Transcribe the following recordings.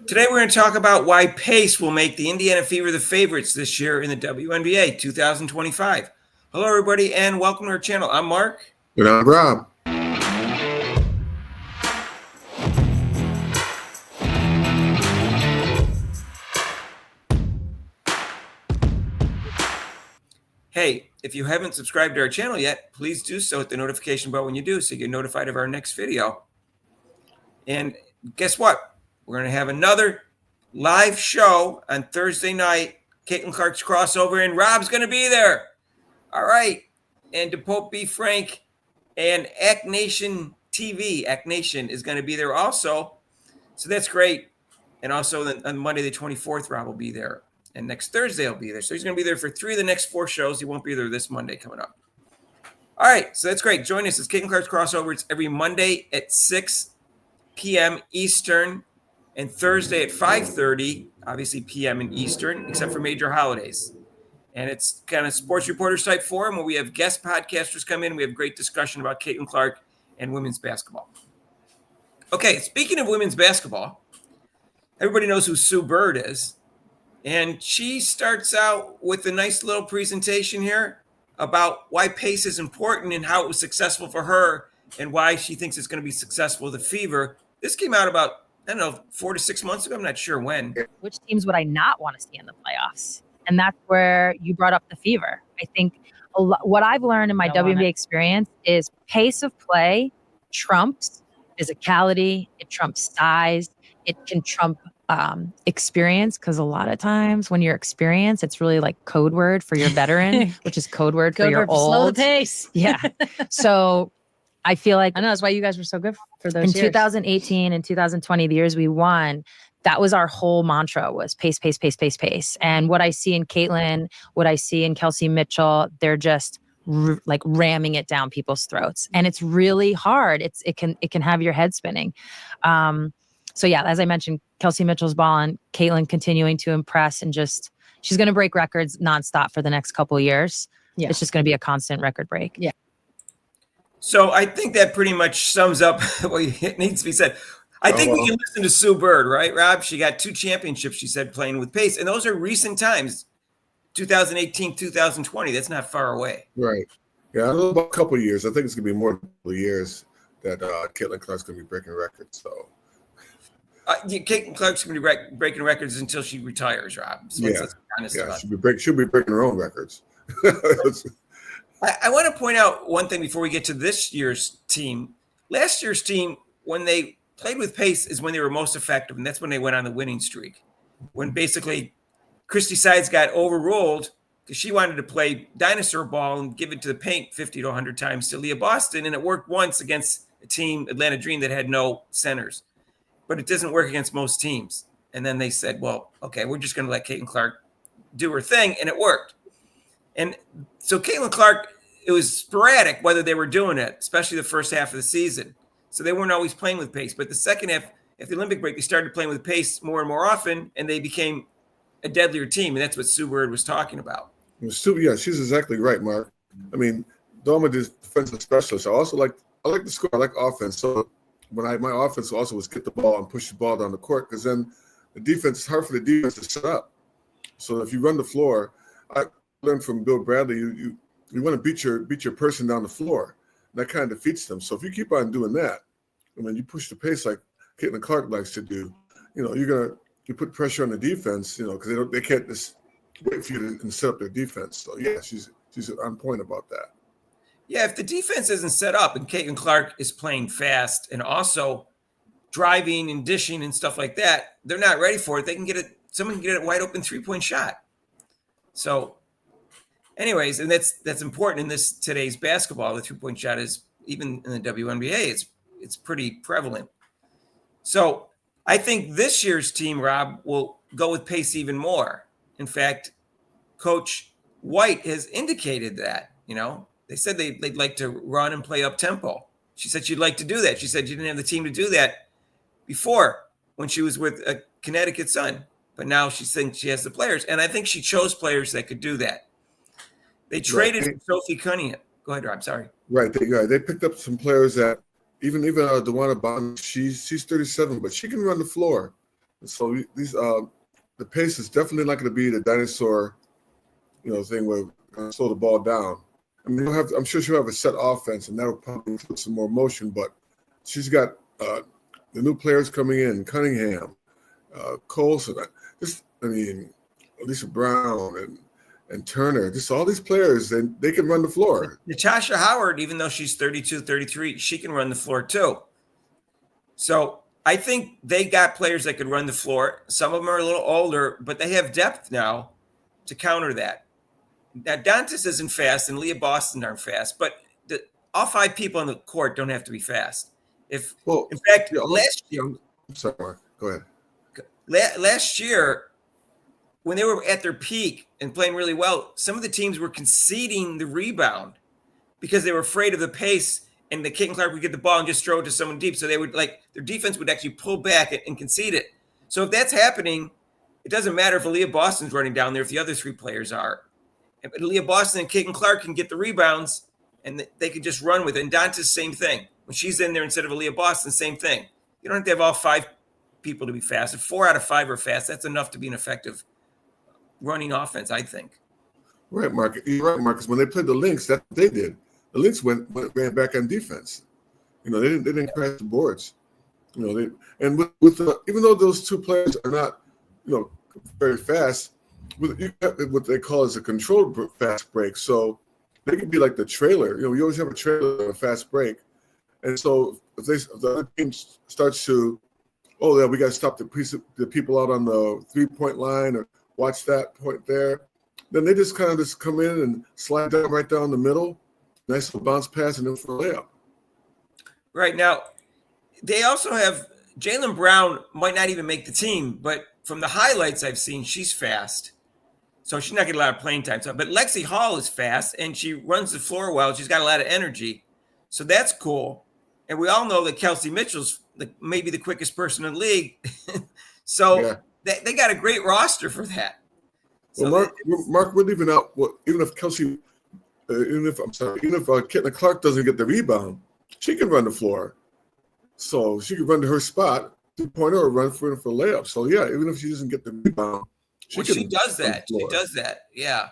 Today we're going to talk about why pace will make the Indiana Fever the favorites this year in the WNBA 2025. Hello, everybody, and welcome to our channel. I'm Mark. And I'm Rob. Hey, if you haven't subscribed to our channel yet, please do so. Hit the notification bell when you do so you get notified of our next video. And guess what? We're going to have another live show on Thursday night, Caitlin Clark's crossover, and Rob's going to be there. All right. And DePope B. Frank and Act Nation TV, Act Nation, is going to be there also. So that's great. And also on Monday the 24th, Rob will be there. And next Thursday he'll be there. So he's going to be there for 3 of the next 4 shows. He won't be there this Monday coming up. All right. So that's great. Join us. It's Caitlin Clark's crossover. It's every Monday at 6 p.m. Eastern and Thursday at 5:30, obviously p.m. in Eastern, except for major holidays. And it's kind of sports reporters type forum where we have guest podcasters come in. We have great discussion about Caitlin Clark and women's basketball. Okay, speaking of women's basketball, everybody knows who Sue Bird is. And she starts out with a nice little presentation here about why pace is important and how it was successful for her and why she thinks it's going to be successful with the Fever. This came out about, 4 to 6 months ago. I'm not sure when. Which teams would I not want to see in the playoffs? And that's where you brought up the Fever. I think what I've learned in my WNBA experience is pace of play trumps physicality. It trumps size. It can trump experience, because a lot of times when you're experienced, it's really like code word for your veteran, which is code word for your old. Slow the pace. Yeah. So I feel like I know that's why you guys were so good for those in years. 2018 and 2020, the years we won, that was our whole mantra, was pace, pace, pace, pace, pace. And what I see in Caitlin, what I see in Kelsey Mitchell, they're just like ramming it down people's throats. And it's really hard. It can have your head spinning. So yeah, as I mentioned, Kelsey Mitchell's balling, Caitlin continuing to impress, and just, she's going to break records nonstop for the next couple of years. Yeah. It's just going to be a constant record break. Yeah. So I think that pretty much sums up what needs to be said. I think we can listen to Sue Bird, right, Rob? She got 2 championships, she said, playing with pace. And those are recent times, 2018, 2020. That's not far away. Right. Yeah, I don't know about a couple of years. I think it's going to be more than a couple of years that Caitlin Clark's going to be breaking records. So. Caitlin Clark's going to be breaking records until she retires, Rob. So yeah, she'll be breaking her own records. I want to point out one thing before we get to this year's team. Last year's team, when they played with pace, is when they were most effective, and that's when they went on the winning streak. When basically Christy Sides got overruled because she wanted to play dinosaur ball and give it to the paint 50 to 100 times to Leah Boston, and it worked once against a team, Atlanta Dream, that had no centers. But it doesn't work against most teams. And then they said, well, okay, we're just going to let Caitlin Clark do her thing, and it worked. And so Caitlin Clark, it was sporadic whether they were doing it, especially the first half of the season. So they weren't always playing with pace. But the second half, at the Olympic break, they started playing with pace more and more often, and they became a deadlier team. And that's what Sue Bird was talking about. Yeah, she's exactly right, Mark. I mean, Doma is defensive specialist. I like the score. I like offense. So my offense also was get the ball and push the ball down the court, because then the defense, it's hard for the defense to set up. So if you run the floor, I learned from Bill Bradley, you want to beat your person down the floor. And that kind of defeats them. So if you keep on doing that, and then you push the pace like Caitlin Clark likes to do, you put pressure on the defense, because they can't just wait for you to set up their defense. So yeah, she's on point about that. Yeah, if the defense isn't set up and Caitlin Clark is playing fast and also driving and dishing and stuff like that, they're not ready for it. Someone can get a wide open 3-point shot. So anyways, and that's important in today's basketball. The 3-point shot is, even in the WNBA, it's pretty prevalent. So I think this year's team, Rob, will go with pace even more. In fact, Coach White has indicated that, They said they'd like to run and play up tempo. She said she'd like to do that. She said she didn't have the team to do that before when she was with a Connecticut Sun, but now she thinks she has the players. And I think she chose players that could do that. They traded for Sophie Cunningham. Go ahead, Rob. Sorry. Right. They picked up some players that even DeWanna Bond, she's 37, but she can run the floor. So these the pace is definitely not going to be the dinosaur, thing where slow the ball down. I mean, I'm sure she'll have a set offense, and that'll probably put some more motion. But she's got the new players coming in: Cunningham, Colson. Lisa Brown and Turner. Just all these players, and they can run the floor. Natasha Howard, even though she's 32, 33, she can run the floor too. So I think they got players that could run the floor. Some of them are a little older, but they have depth now to counter that. Now, Dantas isn't fast, and Leah Boston aren't fast, but all 5 people on the court don't have to be fast. In fact, last year, I'm sorry, Mark. Go ahead. Last year, when they were at their peak and playing really well, some of the teams were conceding the rebound because they were afraid of the pace, and the Caitlin Clark would get the ball and just throw it to someone deep. So they would their defense would actually pull back and concede it. So if that's happening, it doesn't matter if Aaliyah Boston's running down there if the other 3 players are. But Aaliyah Boston and Caitlin Clark can get the rebounds, and they can just run with it. And Dantas, same thing. When she's in there instead of Aaliyah Boston, same thing. You don't have to have all 5 people to be fast. If 4 out of 5 are fast, that's enough to be an effective running offense, I think. Right, Mark. You're right, Marcus. When they played the Lynx, that's what they did. The Lynx ran back on defense. They didn't crash the boards. Even though those 2 players are not, very fast, you got what they call as a controlled fast break. So they can be like the trailer. You always have a trailer and a fast break. And so if the other team starts to, we got to stop the people out on the 3-point line or watch that point there, then they just kind of just come in and slide down right down the middle. Nice little bounce pass and then for a layup. Right. Now, they also have Jaylen Brown might not even make the team, but from the highlights I've seen, she's fast. So she's not getting a lot of playing time. But Lexi Hall is fast, and she runs the floor well. She's got a lot of energy. So that's cool. And we all know that Kelsey Mitchell's maybe the quickest person in the league. So they got a great roster for that. Well, Mark, we're leaving out even if Kelsey, even if Caitlin Clark doesn't get the rebound, she can run the floor. So she can run to her spot, 2-pointer, or run for a layup. So even if she doesn't get the rebound, she does that. She does that. Yeah.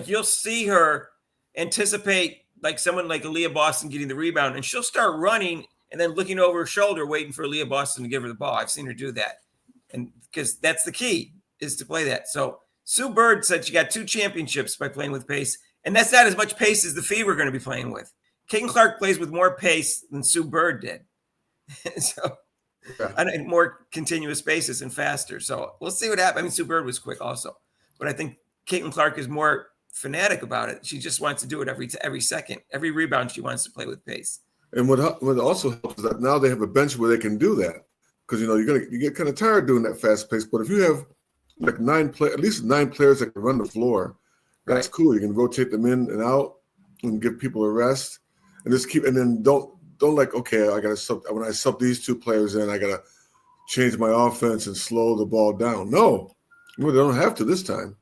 You'll see her anticipate someone like Aaliyah Boston getting the rebound, and she'll start running and then looking over her shoulder, waiting for Aaliyah Boston to give her the ball. I've seen her do that. And because that's the key, is to play that. So Sue Bird said she got 2 championships by playing with pace, and that's not as much pace as the Fever are going to be playing with. Caitlin Clark plays with more pace than Sue Bird did. And more continuous basis and faster. So we'll see what happens. I mean, Sue Bird was quick also, but I think Caitlin Clark is more fanatic about it. She just wants to do it every second. Every rebound, she wants to play with pace. And what also helps is that now they have a bench where they can do that, because you get kind of tired doing that fast pace. But if you have at least 9 players that can run the floor, that's cool. You can rotate them in and out and give people a rest, and just keep. And then don't I gotta sub. When I sub these 2 players in, I gotta change my offense and slow the ball down. No, they don't have to this time.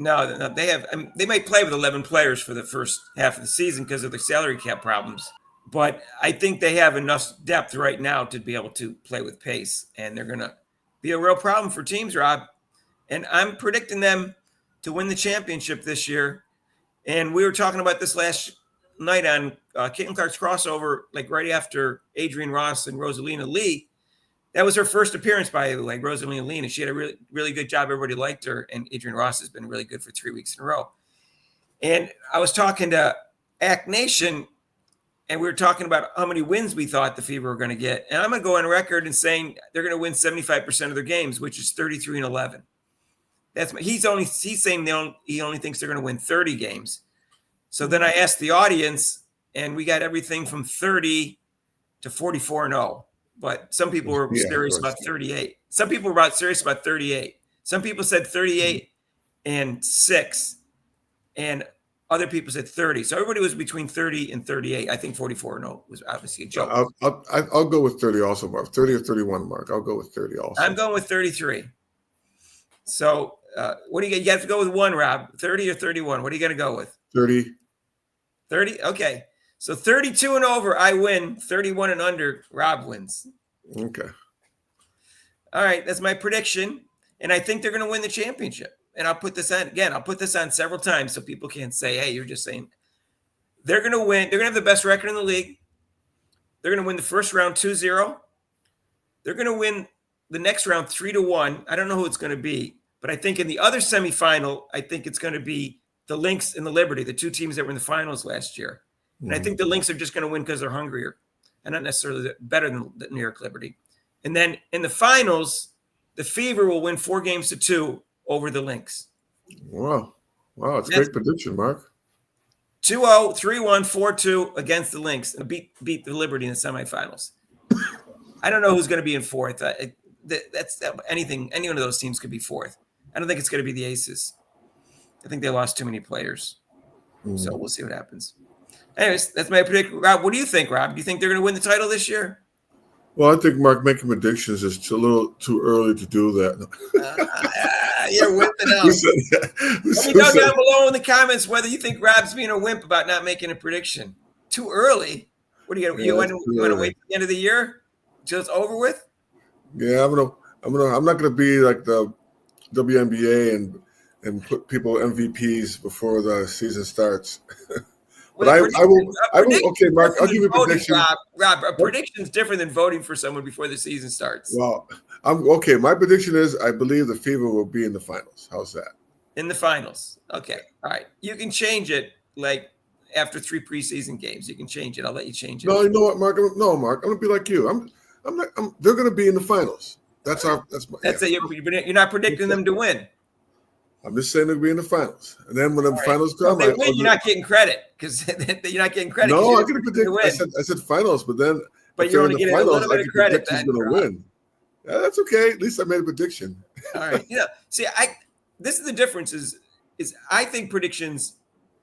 No, they have. I mean, they might play with 11 players for the first half of the season because of the salary cap problems. But I think they have enough depth right now to be able to play with pace, and they're going to be a real problem for teams, Rob. And I'm predicting them to win the championship this year. And we were talking about this last night on Caitlin Clark's crossover, right after Adrienne Ross and Rosalina Lee. That was her first appearance, by the way, Rosalina Lee, and she had a really, really good job. Everybody liked her, and Adrienne Ross has been really good for 3 weeks in a row. And I was talking to Act Nation, and we were talking about how many wins we thought the Fever were going to get. And I'm going to go on record and saying they're going to win 75% of their games, which is 33-11. He's saying he only thinks they're going to win 30 games. So then I asked the audience, and we got everything from 30 to 44-0. But some people were serious about 38. Some people were serious about 38. Some people said 38-6, and other people said 30. So everybody was between 30 and 38. I think 44-0 was obviously a joke. I'll go with 30 also, Mark. 30 or 31, Mark. I'll go with 30 also. I'm going with 33. So what do you get? You have to go with one, Rob. 30 or 31. What are you going to go with? 30. 30? Okay. So 32 and over, I win. 31 and under, Rob wins. Okay. All right, that's my prediction. And I think they're going to win the championship. And I'll put this on again. I'll put this on several times so people can't say, hey, you're just saying. They're going to win. They're going to have the best record in the league. They're going to win the first round 2-0. They're going to win the next round 3-1. I don't know who it's going to be, but I think in the other semifinal, I think it's going to be the Lynx and the Liberty, the two teams that were in the finals last year. And I think the Lynx are just going to win because they're hungrier and not necessarily better than the New York Liberty. And then in the finals, the Fever will win 4-2 over the Lynx. Wow. It's a great prediction, Mark. 2-0, 3-1, 4-2 against the Lynx and beat the Liberty in the semifinals. I don't know who's going to be in fourth. That's anything. Any one of those teams could be fourth. I don't think it's going to be the Aces. I think they lost too many players. So we'll see what happens. Anyways, that's my prediction. Rob, what do you think, Rob? Do you think they're going to win the title this year? Well, I think, Mark, making predictions is a little too early to do that. You're wimping out. Let me know down below in the comments whether you think Rob's being a wimp about not making a prediction. Too early? What do you want to wait till the end of the year till it's over with? Yeah, I'm not gonna be like the WNBA and put people MVPs before the season starts. But I will. Okay, Mark, I'll give you a prediction. Rob, a prediction's different than voting for someone before the season starts. Well, I'm okay. My prediction is I believe the Fever will be in the finals. How's that? In the finals. Okay. All right. You can change it like after 3 preseason games. You can change it. I'll let you change it. No, you know what, Mark? Mark, I'm gonna be like you. They're gonna be in the finals. That's it. You're not predicting them to win. I'm just saying they'll be in the finals, and then when the finals come, if they win, you're not getting credit because you're not getting credit. No, I can predict. I said finals, but then you're only getting a little bit of credit. Who's going to win? Yeah, that's okay. At least I made a prediction. All right. See, this is the difference. Is I think predictions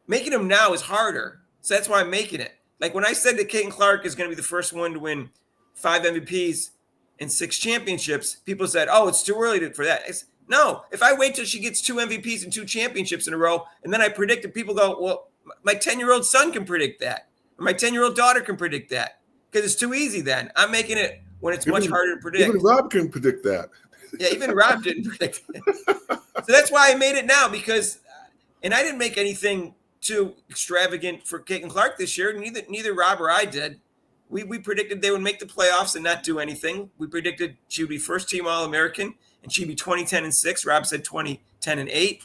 making them now is harder, so that's why I'm making it. Like when I said that Caitlin Clark is going to be the first one to win 5 MVPs and 6 championships, people said, "Oh, it's too early for that." No, if I wait till she gets 2 MVPs and 2 championships in a row, and then I predict it, people go, well, my 10-year-old son can predict that. Or my 10-year-old daughter can predict that because it's too easy then. I'm making it when it's much harder to predict. Even Rob can predict that. Yeah, even Rob didn't predict it. So that's why I made it now because – and I didn't make anything too extravagant for Caitlin Clark this year. Neither Rob or I did. We predicted they would make the playoffs and not do anything. We predicted she would be first-team All-American. And she'd be 20-10-6. Rob said 20-10-8.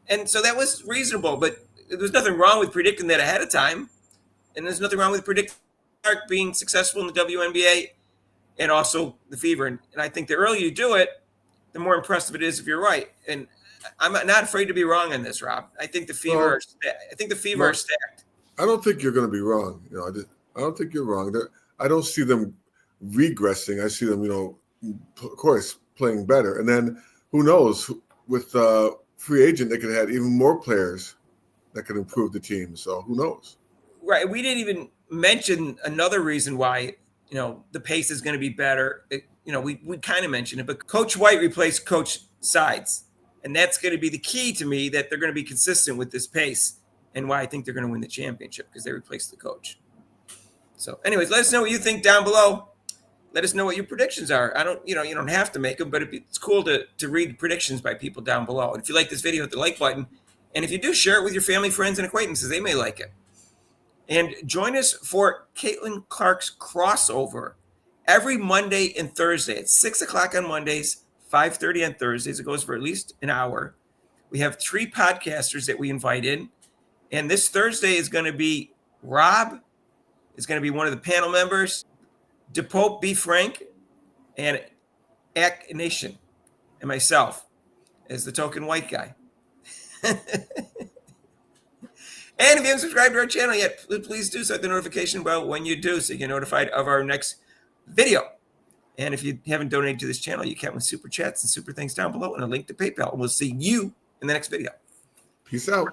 And so that was reasonable, but there's nothing wrong with predicting that ahead of time. And there's nothing wrong with predicting Clark being successful in the WNBA and also the Fever. And I think the earlier you do it, the more impressive it is if you're right. And I'm not afraid to be wrong on this, Rob. I think the Fever are stacked. I don't think you're going to be wrong. I don't think you're wrong. I don't see them regressing. I see them, of course, playing better. And then who knows, with free agent, they could have had even more players that could improve the team. So who knows? Right. We didn't even mention another reason why, the pace is going to be better. We kind of mentioned it, but Coach White replaced Coach Sides. And that's going to be the key to me that they're going to be consistent with this pace and why I think they're going to win the championship because they replaced the coach. So anyways, let us know what you think down below. Let us know what your predictions are. You don't have to make them, but it's cool to read predictions by people down below. And if you like this video, hit the like button. And if you do, share it with your family, friends, and acquaintances. They may like it. And join us for Caitlin Clark's crossover every Monday and Thursday at 6 o'clock on Mondays, 5:30 on Thursdays. It goes for at least an hour. We have 3 podcasters that we invite in. And this Thursday is going to be Rob, is going to be one of the panel members. DePope B. Frank and Ack Nation and myself as the token white guy. And if you haven't subscribed to our channel yet, please do so. Hit the notification bell when you do so you get notified of our next video. And if you haven't donated to this channel, you can with super chats and super thanks down below and a link to PayPal. And we'll see you in the next video. Peace out.